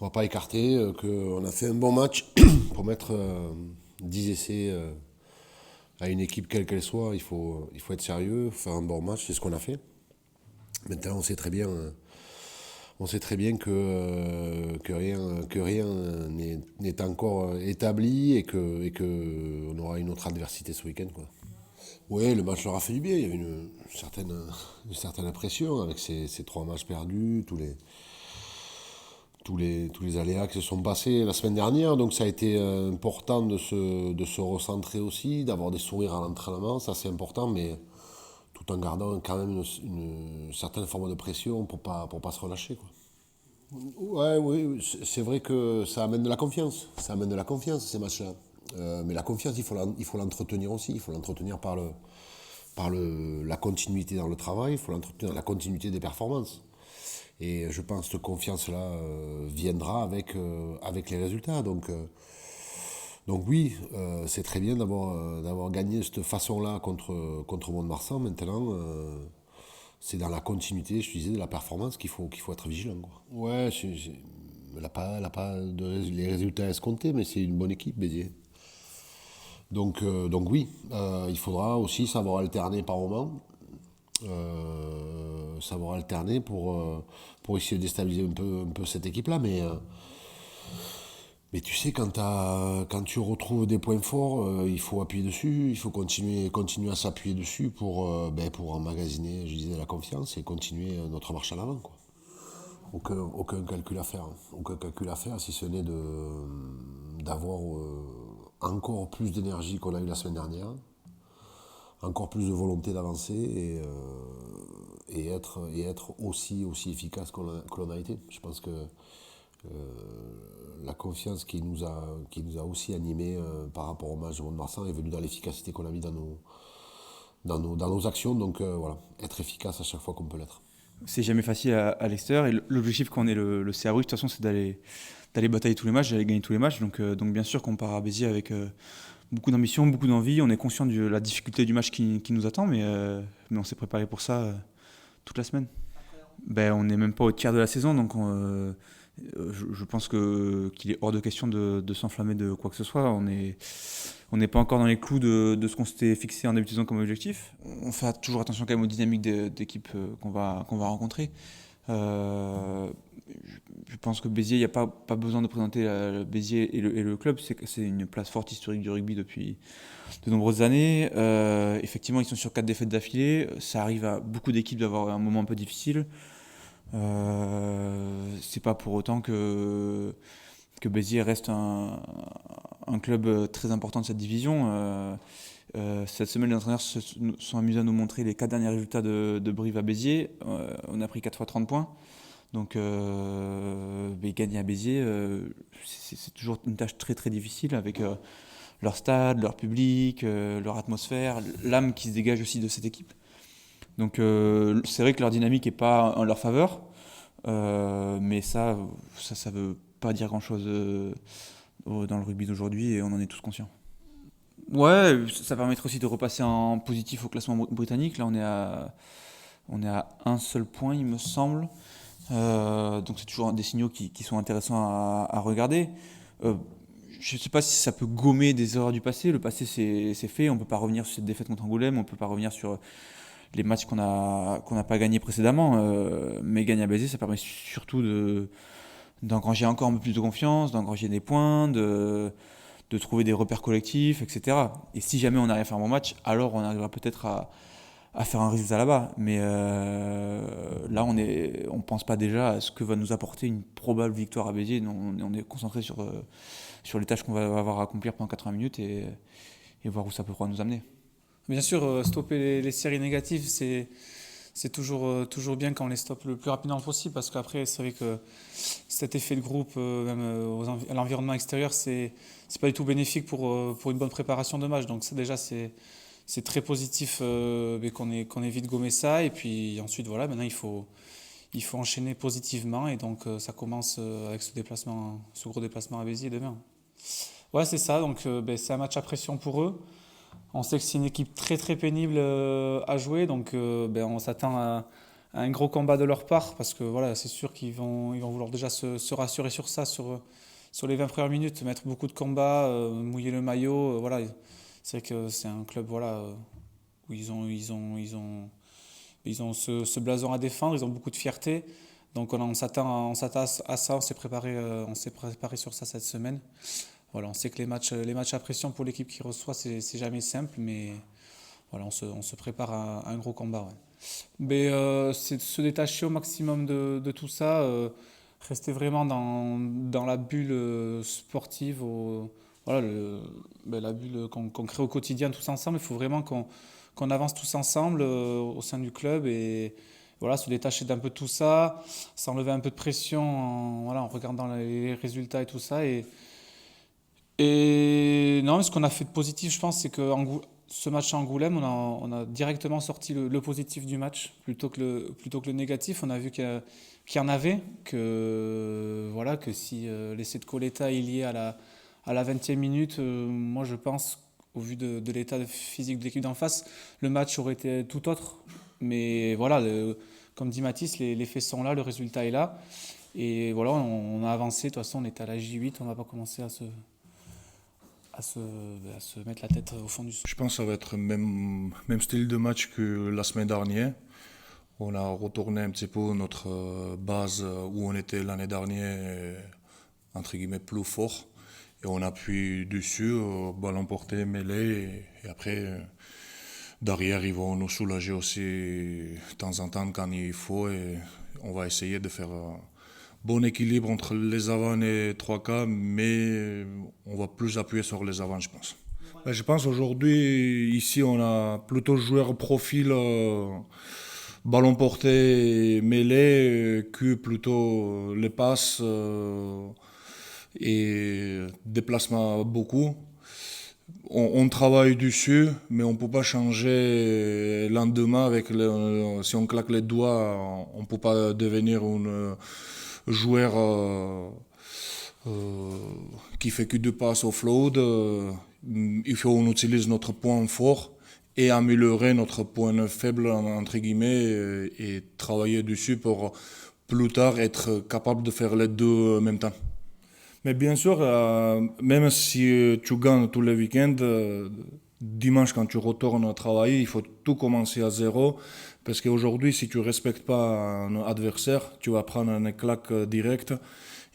On va pas écarter qu'on a fait un bon match pour mettre 10 essais à une équipe quelle qu'elle soit. Il faut être sérieux, faire un bon match, c'est ce qu'on a fait. Maintenant, on sait très bien que rien n'est encore établi et que on aura une autre adversité ce week-end, quoi. Oui, le match leur a fait du bien. Il y avait une certaine pression avec ces 3 matchs perdus, tous les aléas qui se sont passés la semaine dernière. Donc ça a été important de se recentrer aussi, d'avoir des sourires à l'entraînement. Ça, c'est important, mais tout en gardant quand même une certaine forme de pression pour pas se relâcher, quoi. Ouais, oui, c'est vrai que ça amène de la confiance. Ça amène de la confiance, ces matchs-là. Mais la confiance, il faut l'entretenir aussi. Il faut l'entretenir par la continuité dans le travail, il faut l'entretenir, la continuité des performances. Et je pense que cette confiance-là viendra avec les résultats. Donc oui, c'est très bien d'avoir gagné de cette façon-là contre Mont-de-Marsan. Maintenant, c'est dans la continuité, je te disais, de la performance qu'il faut être vigilant, quoi. Ouais, elle n'a pas les résultats escomptés, mais c'est une bonne équipe, Béziers. Donc oui, il faudra aussi savoir alterner par moment, savoir alterner pour essayer de déstabiliser un peu cette équipe-là. Mais tu sais, quand tu retrouves des points forts, il faut appuyer dessus, il faut continuer à s'appuyer dessus pour emmagasiner, je disais, la confiance et continuer notre marche en avant, quoi. Aucun calcul à faire. Aucun calcul à faire, si ce n'est d'avoir encore plus d'énergie qu'on a eu la semaine dernière, encore plus de volonté d'avancer et être aussi efficace que l'on a été. Je pense que la confiance qui nous a aussi animés par rapport au match de Mont-de-Marsan est venue dans l'efficacité qu'on a mis dans nos actions. Donc voilà, être efficace à chaque fois qu'on peut l'être. C'est jamais facile à l'extérieur et l'objectif quand on est le CA Bruges, de toute façon, c'est d'aller batailler tous les matchs, d'aller gagner tous les matchs. Donc bien sûr qu'on part à Béziers avec beaucoup d'ambition, beaucoup d'envie. On est conscient de la difficulté du match qui nous attend, mais on s'est préparé pour ça toute la semaine. Ben, on n'est même pas au tiers de la saison, donc je pense qu'il est hors de question de s'enflammer de quoi que ce soit. On n'est pas encore dans les clous de ce qu'on s'était fixé en début de saison comme objectif. On fait toujours attention quand même aux dynamiques d'équipe qu'on va rencontrer. Euh, je pense que Béziers, il n'y a pas besoin de présenter Béziers et le club. C'est une place forte historique du rugby depuis de nombreuses années. Effectivement, ils sont sur 4 défaites d'affilée. Ça arrive à beaucoup d'équipes d'avoir un moment un peu difficile. C'est pas pour autant que Béziers reste un club très important de cette division. Cette semaine, les entraîneurs se sont amusés à nous montrer les 4 derniers résultats de Brive à Béziers. On a pris 4 fois 30 points. Donc, gagner à Béziers, c'est toujours une tâche très très difficile avec leur stade, leur public, leur atmosphère, l'âme qui se dégage aussi de cette équipe. Donc, c'est vrai que leur dynamique n'est pas en leur faveur, mais ça veut pas dire grand-chose dans le rugby d'aujourd'hui et on en est tous conscients. Ouais, ça permettrait aussi de repasser en positif au classement britannique. Là, on est à un seul point, il me semble. Donc c'est toujours des signaux qui sont intéressants à regarder. Euh, je ne sais pas si ça peut gommer des erreurs du passé. Le passé, c'est fait. On ne peut pas revenir sur cette défaite contre Angoulême. On ne peut pas revenir sur les matchs qu'on n'a pas gagnés précédemment. Mais gagner à Béziers, ça permet surtout d'engranger encore un peu plus de confiance, d'engranger des points, de trouver des repères collectifs, etc. Et si jamais on arrive à faire un bon match, alors on arrivera peut-être à faire un résultat là-bas. Mais là, on pense pas déjà à ce que va nous apporter une probable victoire à Béziers. On est concentré sur les tâches qu'on va avoir à accomplir pendant 80 minutes et voir où ça pourra nous amener. Bien sûr, stopper les séries négatives, c'est toujours bien quand on les stoppe le plus rapidement possible parce qu'après, c'est vrai que cet effet de groupe, même à l'environnement extérieur, c'est pas du tout bénéfique pour une bonne préparation de match. Donc déjà, c'est très positif mais qu'on ait vite gommé ça. Et puis ensuite, voilà, maintenant il faut enchaîner positivement. Et donc ça commence avec ce gros déplacement à Béziers demain. Ouais, c'est ça. Donc c'est un match à pression pour eux. On sait que c'est une équipe très très pénible à jouer, donc on s'attend un gros combat de leur part parce que voilà, c'est sûr ils vont vouloir déjà se rassurer sur ça, sur les 20 premières minutes, mettre beaucoup de combats, mouiller le maillot. Voilà, c'est vrai que c'est un club voilà, où ils ont ce blason à défendre, ils ont beaucoup de fierté. Donc on s'attend à ça, on s'est préparé sur ça cette semaine. Voilà, on sait que les matchs à pression pour l'équipe qui reçoit, c'est jamais simple, mais voilà, on se prépare à un gros combat. Ouais. Mais c'est de se détacher au maximum de tout ça, rester vraiment dans la bulle sportive, voilà, la bulle qu'on crée au quotidien tous ensemble. Il faut vraiment qu'on avance tous ensemble au sein du club et voilà, se détacher d'un peu de tout ça, s'enlever un peu de pression voilà, en regardant les résultats et tout ça. Et non, ce qu'on a fait de positif, je pense, c'est que ce match à Angoulême, on a directement sorti le positif du match plutôt que le négatif. On a vu qu'il y en avait, voilà, que si l'essai de Coletta il y est à la 20e minute, moi je pense, au vu de l'état physique de l'équipe d'en face, le match aurait été tout autre. Mais voilà, comme dit Mathis, les faits sont là, le résultat est là. Et voilà, on a avancé. De toute façon, on est à la J8, on ne va pas commencer à se mettre la tête au fond du seau. Je pense que ça va être le même style de match que la semaine dernière. On a retourné un petit peu notre base où on était l'année dernière, entre guillemets, plus fort. Et on appuie dessus, ballon porté, mêlé. Et après, derrière, ils vont nous soulager aussi de temps en temps quand il faut. Et on va essayer de faire bon équilibre entre les avants et 3K, mais on va plus appuyer sur les avants, je pense. Je pense aujourd'hui, ici, on a plutôt joueur profil ballon porté mêlé que plutôt les passes et déplacement beaucoup. On travaille dessus, mais on ne peut pas changer le lendemain si on claque les doigts, on ne peut pas devenir un joueur qui fait que deux passes au float. Il faut qu'on utilise notre point fort et améliorer notre point faible, entre guillemets, et travailler dessus pour plus tard être capable de faire les deux en même temps. Mais bien sûr, même si tu gagnes tous les week-ends, dimanche quand tu retournes travailler, il faut tout commencer à zéro. Parce qu'aujourd'hui, si tu ne respectes pas un adversaire, tu vas prendre une claque directe.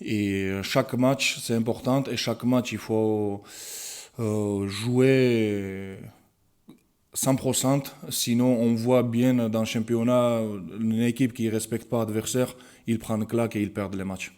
Et chaque match, c'est important. Et chaque match, il faut jouer 100%. Sinon, on voit bien dans le championnat, une équipe qui ne respecte pas l'adversaire, il prend une claque et il perd les matchs.